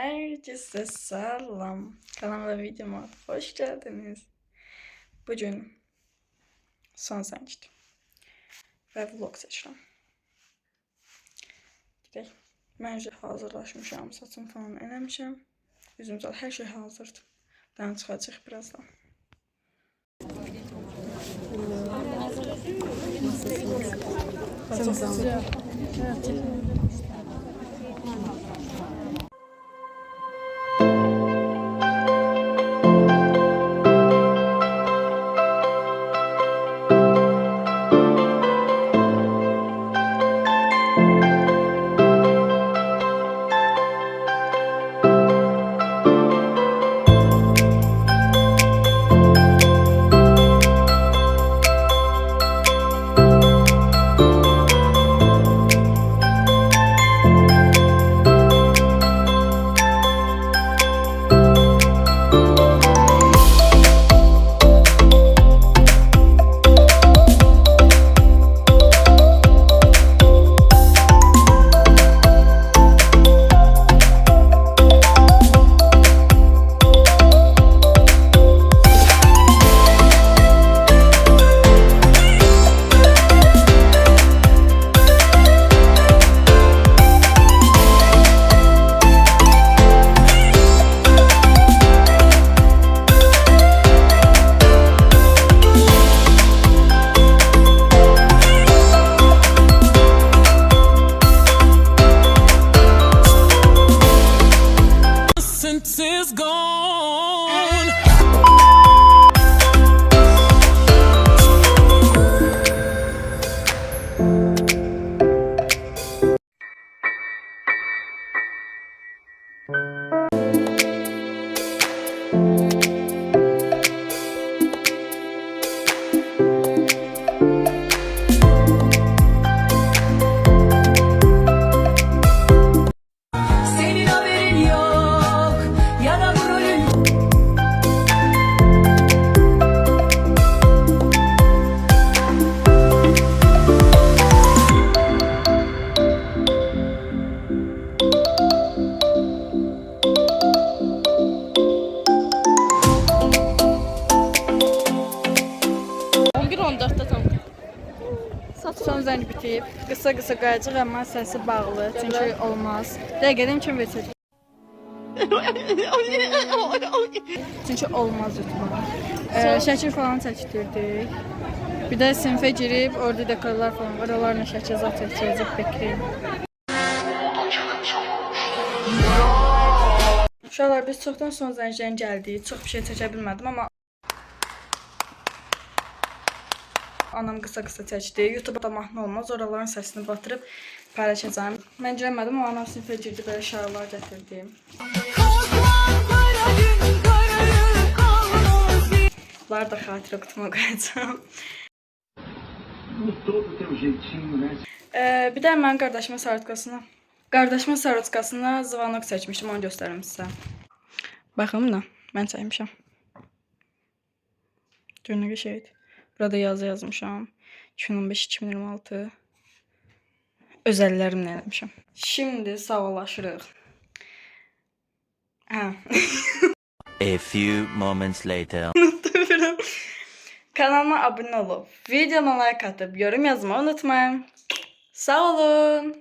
Herkese selam. Kanalıma ve videoma hoş geldiniz. Bugün son seçtim. Ve vlog seçtim. Gidelim. Bence hazırlaşmışam. Saçım falan eləmişəm. Üzümüzdə her şey hazırdır. Ben çıxacaq birazdan. Çok sıcak. Evet. Is gone. Son zəng bitib. Qısa qayacaq, amma səsi bağlı. Çünki olmaz. Dəqiqədən kim verir? Çünki olmaz YouTube. Şəkil falan çəkdirdik. Bir də sinfə girib, orada dekorlar falan var. Oralarla şəkil zat çəkəcək, bekləyim. Uşaqlar, biz çoxdan son zəngdən gəldik. Çox bir şey çəkə bilmədim, amma anam qısa çəkdi. YouTube-da mahnı olmaz. Oraların səsini batırıb paylaşacağım. Mən girəmədim, o anam sinifə girdi, belə şarlar gətirdim. Bunlar da xatirə qutuma qoyacağım. Bir də mən qardaşıma sarıtkasına zvanok çəkmişdim, onu göstərim sizə. Baxın da, mən çəkmişəm. Görünə qəşəydi. Burada yazı yazmışam. 2015-2026. Özellərimlə eləmişəm. Şimdi sağollaşırıq. A few moments later. Kanalıma abunə olub, videoma like atıb, yorum yazmayı unutmayın. Sağ olun.